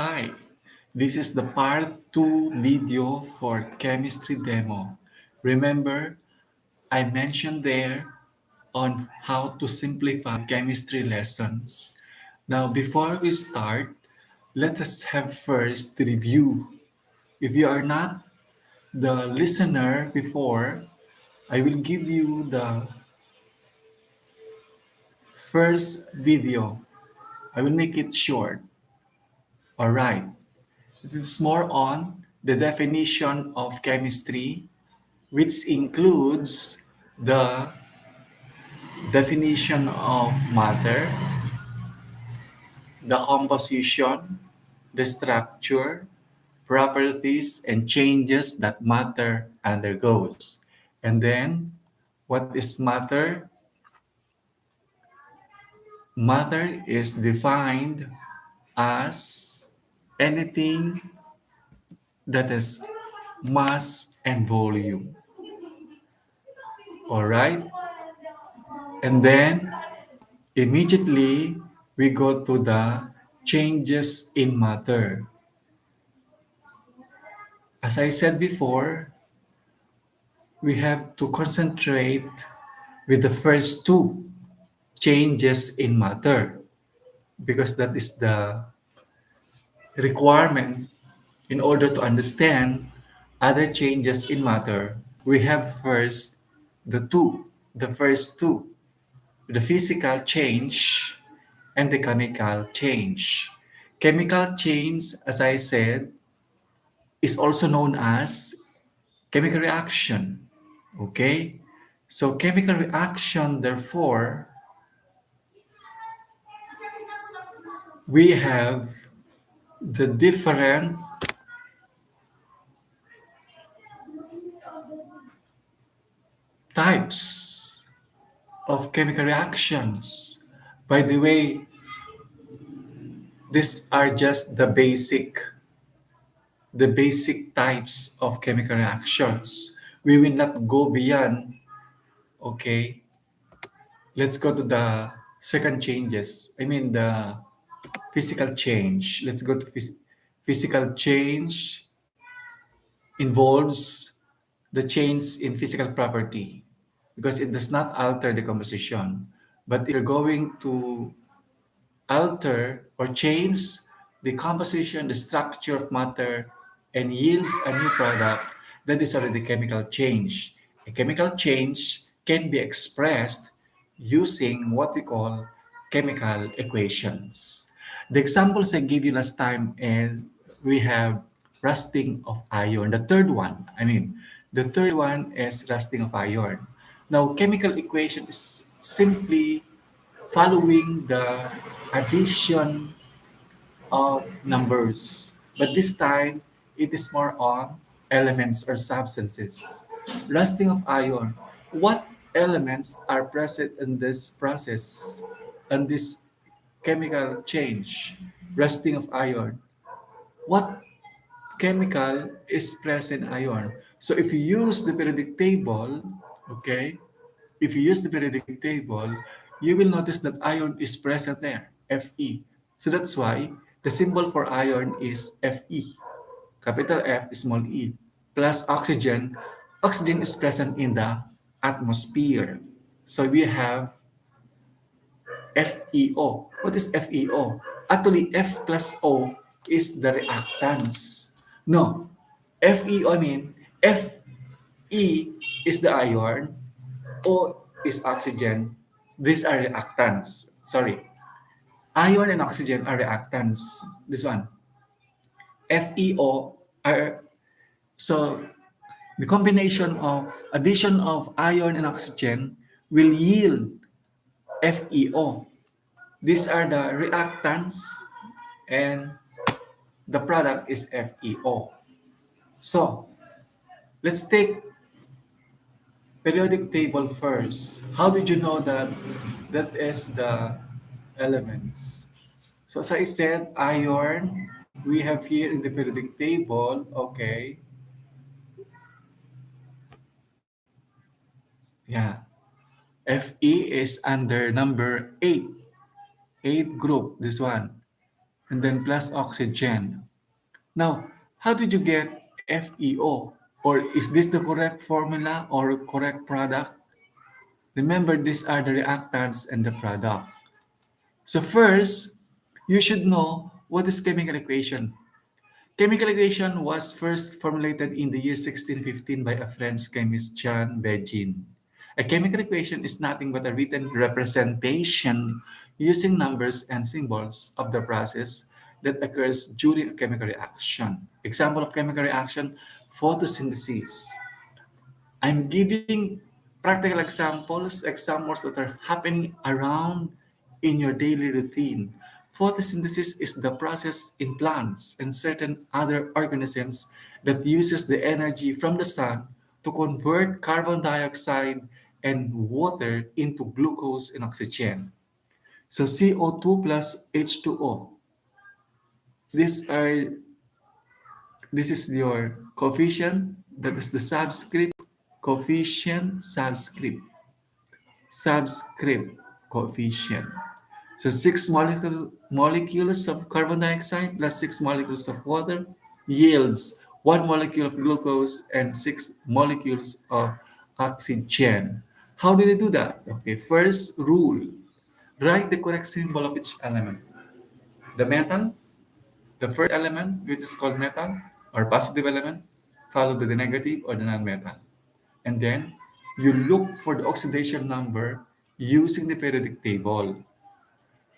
Hi, this is the part 2 video for chemistry demo. Remember, I mentioned there on how to simplify chemistry lessons. Now, before we start, let us have first the review. If you are not the listener before, I will give you the first video. I will make it short. All right. It's more on the definition of chemistry, which includes the definition of matter, the composition, the structure, properties, and changes that matter undergoes. And then, what is matter? Matter is defined as anything that has mass and volume. All right? And then immediately we go to the changes in matter. As I said before, we have to concentrate with the first two changes in matter because that is the requirement in order to understand other changes in matter. We have first the first two, the physical change and the chemical change. Chemical change, as I said, is also known as chemical reaction. Okay? So, chemical reaction, therefore, we have the different types of chemical reactions. By the way, these are just the basic types of chemical reactions. We will not go beyond. Okay, let's go to the second changes. I mean the physical change. Let's go to physical change involves the change in physical property because it does not alter the composition. But if you're going to alter or change the composition, the structure of matter, and yields a new product, that is already chemical change. A chemical change can be expressed using what we call chemical equations. The examples I gave you last time is we have rusting of iron. The third one is rusting of iron. Now, chemical equation is simply following the addition of numbers. But this time, it is more on elements or substances. Rusting of iron. What elements are present in this process and this chemical change? Rusting of iron. What chemical is present in iron? So if you use the periodic table, okay, if you use the periodic table, you will notice that iron is present there, Fe. So that's why the symbol for iron is Fe, capital F, small e, plus oxygen. Oxygen is present in the atmosphere. So we have FeO. What is FeO? Actually, F plus O is the reactants. No, FeO, I mean, Fe is the iron, O is oxygen. These are reactants. Sorry. Iron and oxygen are reactants. This one. FeO are so the combination of addition of iron and oxygen will yield FeO. These are the reactants and the product is FeO. So let's take periodic table first. How did you know that that is the elements? So as I said, iron, we have here in the periodic table, okay, yeah, Fe is under number 8, 8 group, this one. and then plus oxygen. Now, how did you get FeO? Or is this the correct formula or correct product? Remember, these are the reactants and the product. So first, you should know what is chemical equation. Chemical equation was first formulated in the year 1615 by a French chemist Jean Begin. A chemical equation is nothing but a written representation using numbers and symbols of the process that occurs during a chemical reaction. Example of chemical reaction, photosynthesis. I'm giving practical examples that are happening around in your daily routine. Photosynthesis is the process in plants and certain other organisms that uses the energy from the sun to convert carbon dioxide and water into glucose and oxygen. So CO2 plus H2O. These are this is your coefficient, that is the subscript, coefficient, subscript coefficient. So molecules of carbon dioxide plus 6 molecules of water yields 1 molecule of glucose and 6 molecules of oxygen. How do they do that? Okay, first rule, write the correct symbol of each element. The metal, the first element, which is called metal or positive element, followed by the negative or the non-metal. And then you look for the oxidation number using the periodic table.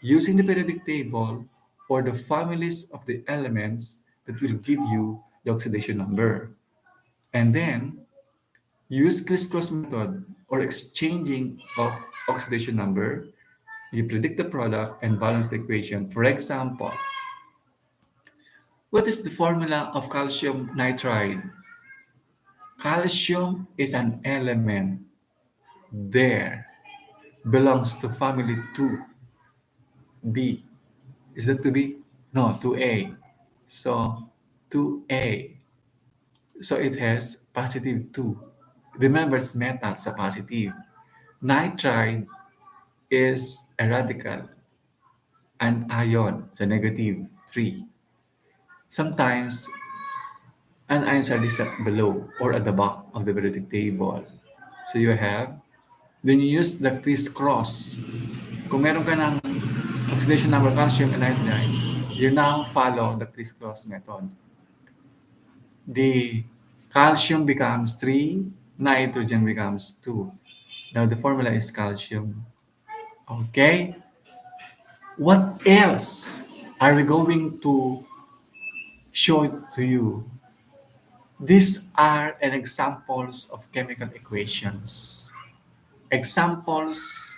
Using the periodic table or the families of the elements that will give you the oxidation number. And then use crisscross method or exchanging of oxidation number. You predict the product and balance the equation. For example, what is the formula of calcium nitride? Calcium is an element there, belongs to family 2B. Is that 2B? No, 2A. So 2A. So it has positive 2. Remember, it's metal, so positive. Nitride is a radical, an ion, so negative 3. Sometimes anions are listed below or at the back of the periodic table. So you have, then you use the crisscross. Kung meron ka ng oxidation number calcium and nitride, you now follow the crisscross method. The calcium becomes 3, nitrogen becomes 2. Now the formula is calcium. Okay? What else are we going to show to you? These are an examples of chemical equations. Examples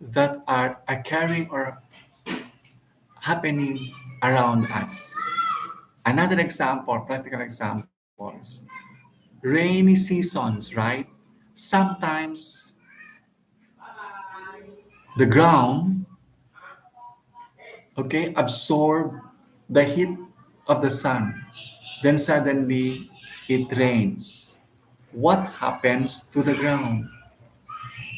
that are occurring or happening around us. Another example, practical examples. Rainy seasons, right? Sometimes the ground, okay, absorb the heat of the sun. Then suddenly it rains. What happens to the ground?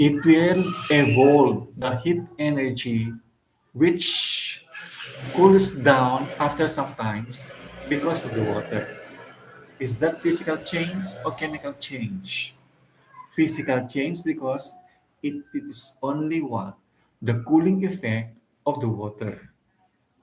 It will evolve the heat energy which cools down after some times because of the water. Is that physical change or chemical change? Physical change because it is only what? The cooling effect of the water.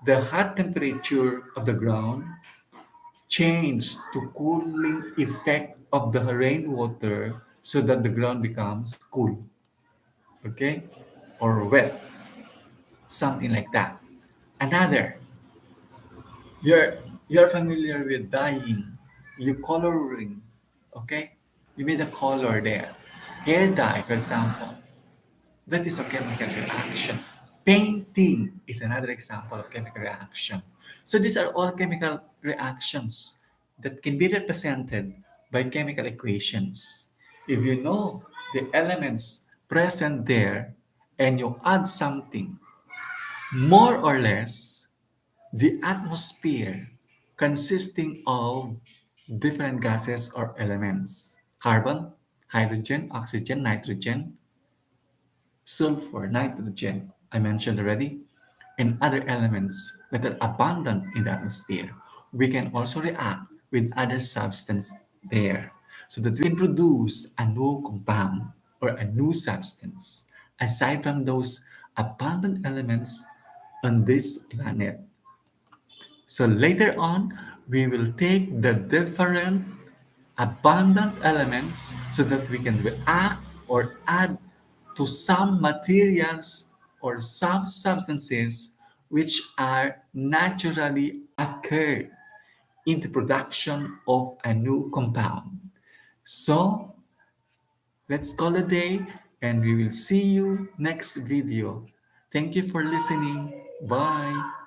The hot temperature of the ground changed to cooling effect of the rainwater so that the ground becomes cool. Okay? Or wet. Something like that. Another, you're you're familiar with dyeing. You coloring. Okay? You made a color there. Hair dye, for example. That is a chemical reaction. Painting is another example of chemical reaction. So these are all chemical reactions that can be represented by chemical equations. If you know the elements present there and you add something, more or less, the atmosphere consisting of different gases or elements: carbon, hydrogen, oxygen, nitrogen, sulfur, nitrogen, I mentioned already. and other elements that are abundant in the atmosphere, we can also react with other substance there so that we can produce a new compound or a new substance aside from those abundant elements on this planet. So later on, we will take the different abundant elements so that we can react or add to some materials or some substances which are naturally occurred in the production of a new compound. So let's call it a day and we will see you next video. Thank you for listening. Bye.